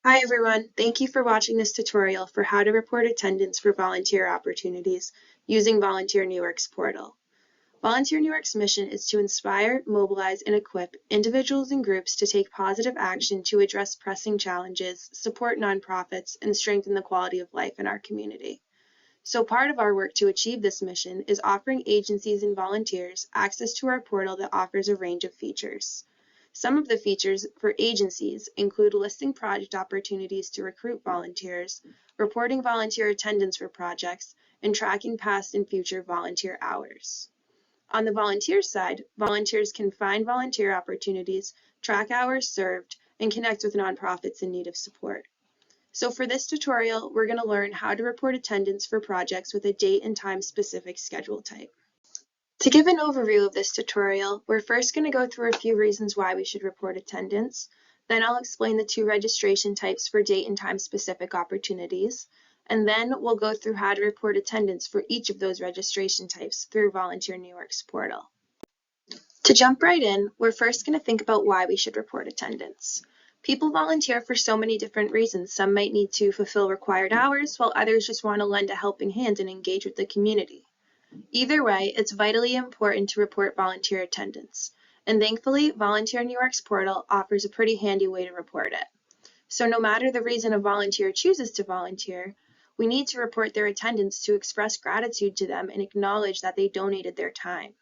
Hi everyone, thank you for watching this tutorial for how to report attendance for volunteer opportunities using Volunteer New York's portal. Volunteer New York's mission is to inspire, mobilize, and equip individuals and groups to take positive action to address pressing challenges, support nonprofits, and strengthen the quality of life in our community. So part of our work to achieve this mission is offering agencies and volunteers access to our portal that offers a range of features. Some of the features for agencies include listing project opportunities to recruit volunteers, reporting volunteer attendance for projects, and tracking past and future volunteer hours. On the volunteer side, volunteers can find volunteer opportunities, track hours served, and connect with nonprofits in need of support. So for this tutorial, we're going to learn how to report attendance for projects with a date and time specific schedule type. To give an overview of this tutorial, we're first going to go through a few reasons why we should report attendance. Then I'll explain the two registration types for date and time specific opportunities. And then we'll go through how to report attendance for each of those registration types through Volunteer New York's portal. To jump right in, we're first going to think about why we should report attendance. People volunteer for so many different reasons. Some might need to fulfill required hours, while others just want to lend a helping hand and engage with the community. Either way, it's vitally important to report volunteer attendance. And thankfully, Volunteer New York's portal offers a pretty handy way to report it. So no matter the reason a volunteer chooses to volunteer, we need to report their attendance to express gratitude to them and acknowledge that they donated their time.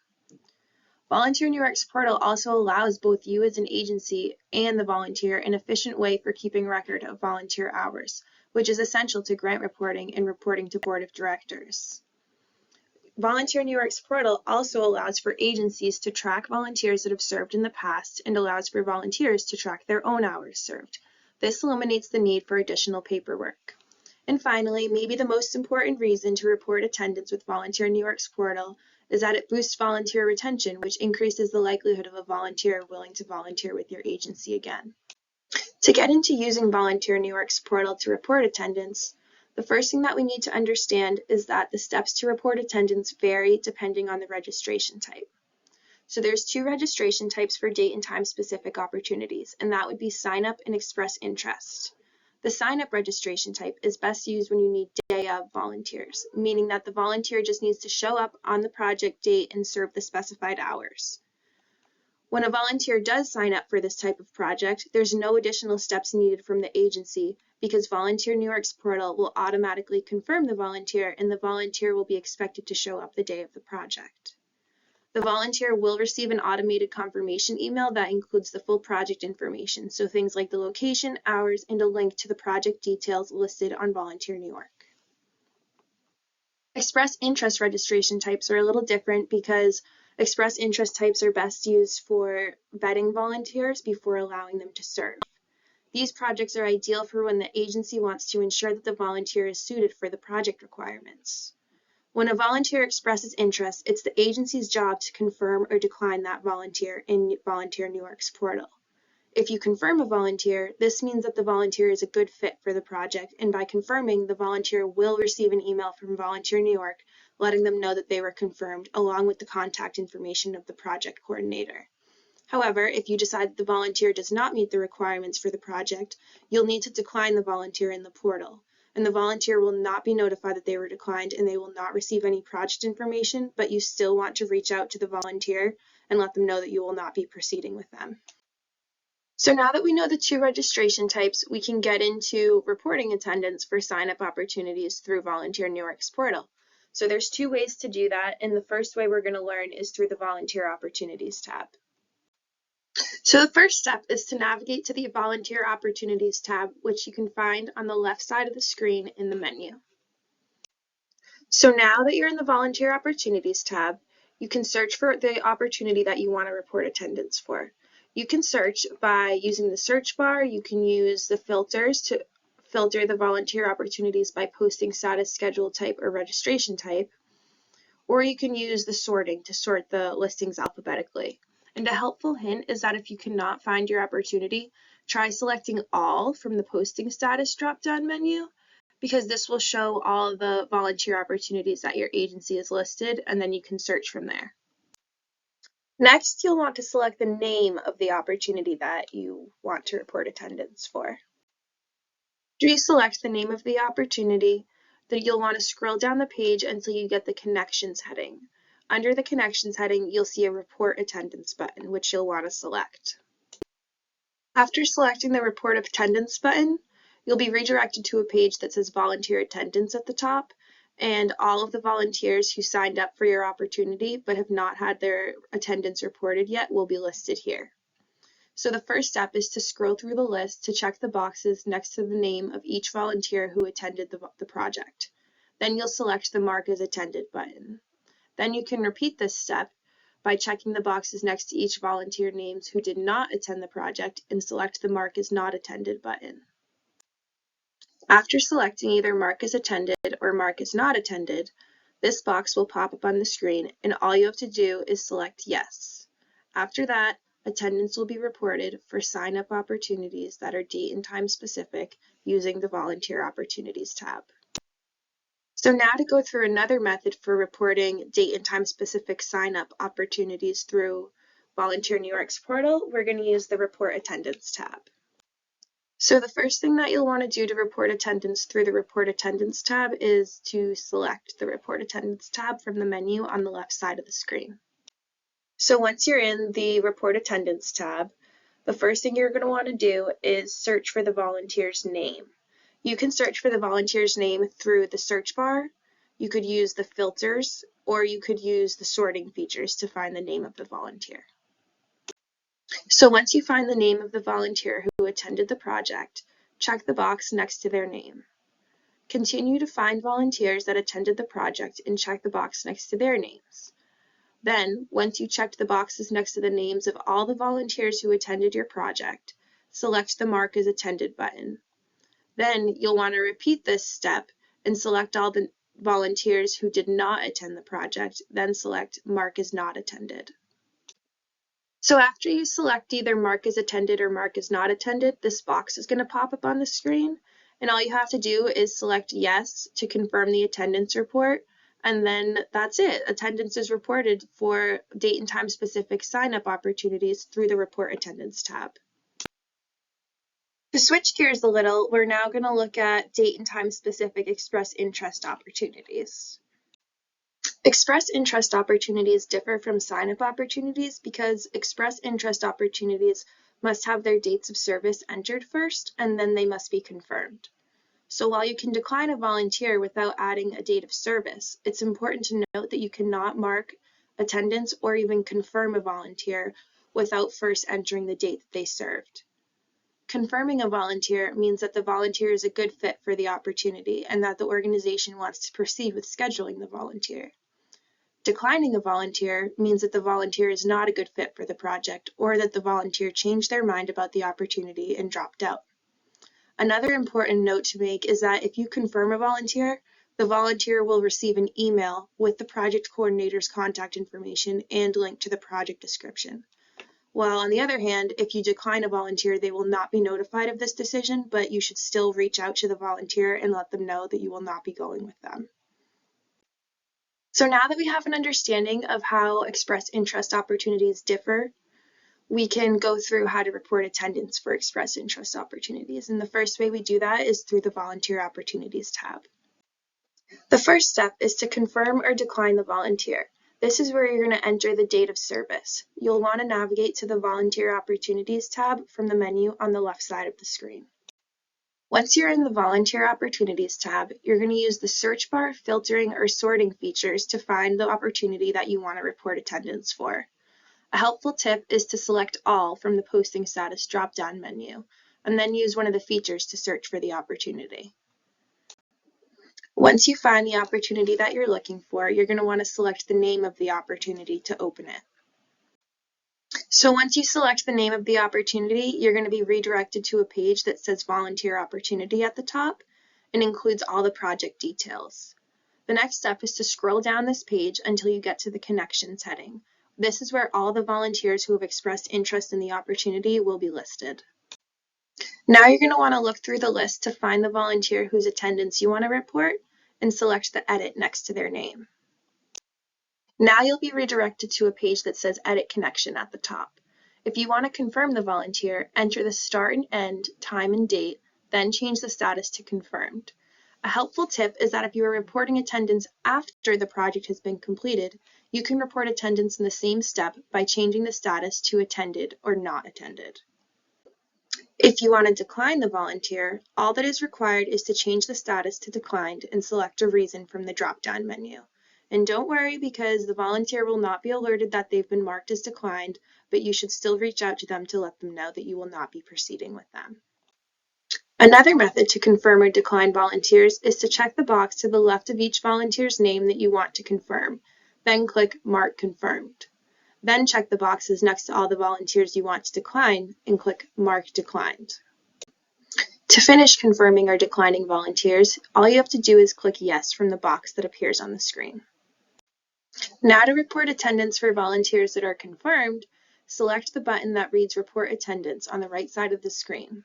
Volunteer New York's portal also allows both you as an agency and the volunteer an efficient way for keeping record of volunteer hours, which is essential to grant reporting and reporting to board of directors. Volunteer New York's portal also allows for agencies to track volunteers that have served in the past and allows for volunteers to track their own hours served. This eliminates the need for additional paperwork. And finally, maybe the most important reason to report attendance with Volunteer New York's portal is that it boosts volunteer retention, which increases the likelihood of a volunteer willing to volunteer with your agency again. To get into using Volunteer New York's portal to report attendance, the first thing that we need to understand is that the steps to report attendance vary depending on the registration type. So there's two registration types for date and time specific opportunities, and that would be sign up and express interest. The sign up registration type is best used when you need day of volunteers, meaning that the volunteer just needs to show up on the project date and serve the specified hours. When a volunteer does sign up for this type of project, there's no additional steps needed from the agency because Volunteer New York's portal will automatically confirm the volunteer and the volunteer will be expected to show up the day of the project. The volunteer will receive an automated confirmation email that includes the full project information, so things like the location, hours, and a link to the project details listed on Volunteer New York. Express interest registration types are a little different because express interest types are best used for vetting volunteers before allowing them to serve. These projects are ideal for when the agency wants to ensure that the volunteer is suited for the project requirements. When a volunteer expresses interest, it's the agency's job to confirm or decline that volunteer in Volunteer New York's portal. If you confirm a volunteer, this means that the volunteer is a good fit for the project, and by confirming, the volunteer will receive an email from Volunteer New York letting them know that they were confirmed, along with the contact information of the project coordinator. However, if you decide that the volunteer does not meet the requirements for the project, you'll need to decline the volunteer in the portal, and the volunteer will not be notified that they were declined and they will not receive any project information, but you still want to reach out to the volunteer and let them know that you will not be proceeding with them. So now that we know the two registration types, we can get into reporting attendance for sign-up opportunities through Volunteer New York's portal. So there's two ways to do that, and the first way we're going to learn is through the Volunteer Opportunities tab. So the first step is to navigate to the Volunteer Opportunities tab, which you can find on the left side of the screen in the menu. So now that you're in the Volunteer Opportunities tab, you can search for the opportunity that you want to report attendance for. You can search by using the search bar. You can use the filters to filter the volunteer opportunities by posting status, schedule type, or registration type. Or you can use the sorting to sort the listings alphabetically. And a helpful hint is that if you cannot find your opportunity, try selecting all from the posting status drop-down menu, because this will show all the volunteer opportunities that your agency has listed, and then you can search from there. Next, you'll want to select the name of the opportunity that you want to report attendance for. After you select the name of the opportunity, then you'll want to scroll down the page until you get the Connections heading. Under the Connections heading, you'll see a Report Attendance button, which you'll want to select. After selecting the Report Attendance button, you'll be redirected to a page that says Volunteer Attendance at the top, and all of the volunteers who signed up for your opportunity but have not had their attendance reported yet will be listed here. So the first step is to scroll through the list to check the boxes next to the name of each volunteer who attended the project. Then you'll select the Mark as Attended button. Then you can repeat this step by checking the boxes next to each volunteer names who did not attend the project and select the Mark as Not Attended button. After selecting either Mark as Attended or Mark as Not Attended, this box will pop up on the screen and all you have to do is select Yes. After that, attendance will be reported for sign-up opportunities that are date and time specific using the Volunteer Opportunities tab. So now to go through another method for reporting date and time specific sign-up opportunities through Volunteer New York's portal, we're going to use the Report Attendance tab. So the first thing that you'll want to do to report attendance through the Report Attendance tab is to select the Report Attendance tab from the menu on the left side of the screen. So once you're in the Report Attendance tab, the first thing you're going to want to do is search for the volunteer's name. You can search for the volunteer's name through the search bar, you could use the filters, or you could use the sorting features to find the name of the volunteer. So once you find the name of the volunteer who attended the project, check the box next to their name. Continue to find volunteers that attended the project and check the box next to their names. Then, once you checked the boxes next to the names of all the volunteers who attended your project, select the Mark as Attended button. Then you'll want to repeat this step and select all the volunteers who did not attend the project, then select Mark as Not Attended. So after you select either Mark as Attended or Mark as Not Attended, this box is going to pop up on the screen, and all you have to do is select Yes to confirm the attendance report, and then that's it. Attendance is reported for date and time specific sign-up opportunities through the Report Attendance tab. To switch gears a little, we're now going to look at date and time specific express interest opportunities. Express interest opportunities differ from sign-up opportunities because express interest opportunities must have their dates of service entered first, and then they must be confirmed. So while you can decline a volunteer without adding a date of service, it's important to note that you cannot mark attendance or even confirm a volunteer without first entering the date that they served. Confirming a volunteer means that the volunteer is a good fit for the opportunity and that the organization wants to proceed with scheduling the volunteer. Declining a volunteer means that the volunteer is not a good fit for the project or that the volunteer changed their mind about the opportunity and dropped out. Another important note to make is that if you confirm a volunteer, the volunteer will receive an email with the project coordinator's contact information and link to the project description. While on the other hand, if you decline a volunteer, they will not be notified of this decision, but you should still reach out to the volunteer and let them know that you will not be going with them. So now that we have an understanding of how express interest opportunities differ, we can go through how to report attendance for express interest opportunities. And the first way we do that is through the Volunteer Opportunities tab. The first step is to confirm or decline the volunteer. This is where you're going to enter the date of service. You'll want to navigate to the Volunteer Opportunities tab from the menu on the left side of the screen. Once you're in the Volunteer Opportunities tab, you're going to use the search bar, filtering, or sorting features to find the opportunity that you want to report attendance for. A helpful tip is to select All from the Posting Status drop-down menu, and then use one of the features to search for the opportunity. Once you find the opportunity that you're looking for, you're going to want to select the name of the opportunity to open it. So once you select the name of the opportunity, you're going to be redirected to a page that says Volunteer Opportunity at the top and includes all the project details. The next step is to scroll down this page until you get to the Connections heading. This is where all the volunteers who have expressed interest in the opportunity will be listed. Now you're going to want to look through the list to find the volunteer whose attendance you want to report and select the edit next to their name. Now you'll be redirected to a page that says Edit Connection at the top. If you want to confirm the volunteer, enter the start and end, time and date, then change the status to confirmed. A helpful tip is that if you are reporting attendance after the project has been completed, you can report attendance in the same step by changing the status to attended or not attended. If you want to decline the volunteer, all that is required is to change the status to declined and select a reason from the drop-down menu. And don't worry, because the volunteer will not be alerted that they've been marked as declined, but you should still reach out to them to let them know that you will not be proceeding with them. Another method to confirm or decline volunteers is to check the box to the left of each volunteer's name that you want to confirm, then click Mark Confirmed. Then check the boxes next to all the volunteers you want to decline and click Mark Declined. To finish confirming or declining volunteers, all you have to do is click Yes from the box that appears on the screen. Now to report attendance for volunteers that are confirmed, select the button that reads Report Attendance on the right side of the screen.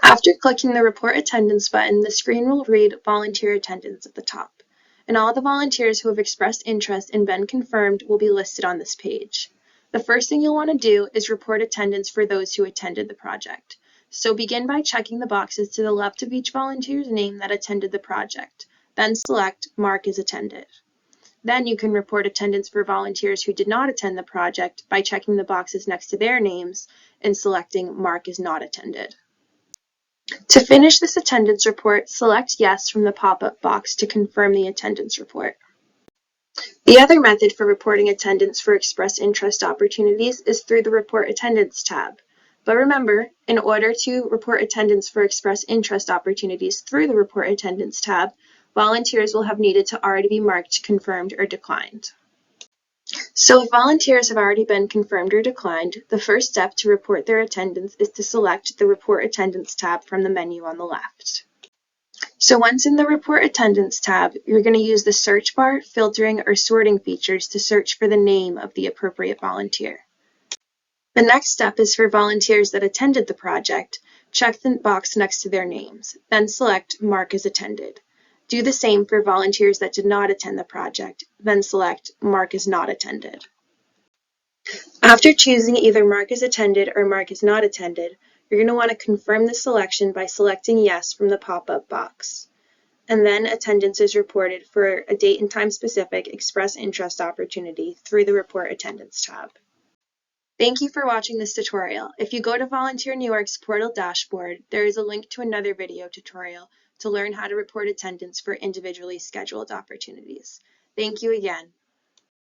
After clicking the Report Attendance button, the screen will read Volunteer Attendance at the top, and all the volunteers who have expressed interest and been confirmed will be listed on this page. The first thing you'll want to do is report attendance for those who attended the project. So begin by checking the boxes to the left of each volunteer's name that attended the project, then select Mark as Attended. Then you can report attendance for volunteers who did not attend the project by checking the boxes next to their names and selecting Mark as Not Attended. To finish this attendance report, select Yes from the pop-up box to confirm the attendance report. The other method for reporting attendance for express interest opportunities is through the Report Attendance tab. But remember, in order to report attendance for express interest opportunities through the Report Attendance tab, volunteers will have needed to already be marked confirmed or declined. So if volunteers have already been confirmed or declined, the first step to report their attendance is to select the Report Attendance tab from the menu on the left. So once in the Report Attendance tab, you're going to use the search bar, filtering, or sorting features to search for the name of the appropriate volunteer. The next step is for volunteers that attended the project. Check the box next to their names, then select Mark as Attended. Do the same for volunteers that did not attend the project, then select Mark as Not Attended. After choosing either Mark as Attended or Mark as Not Attended, you're going to want to confirm the selection by selecting Yes from the pop-up box. And then attendance is reported for a date and time specific express interest opportunity through the Report Attendance tab. Thank you for watching this tutorial. If you go to Volunteer New York's portal dashboard, there is a link to another video tutorial to learn how to report attendance for individually scheduled opportunities. Thank you again.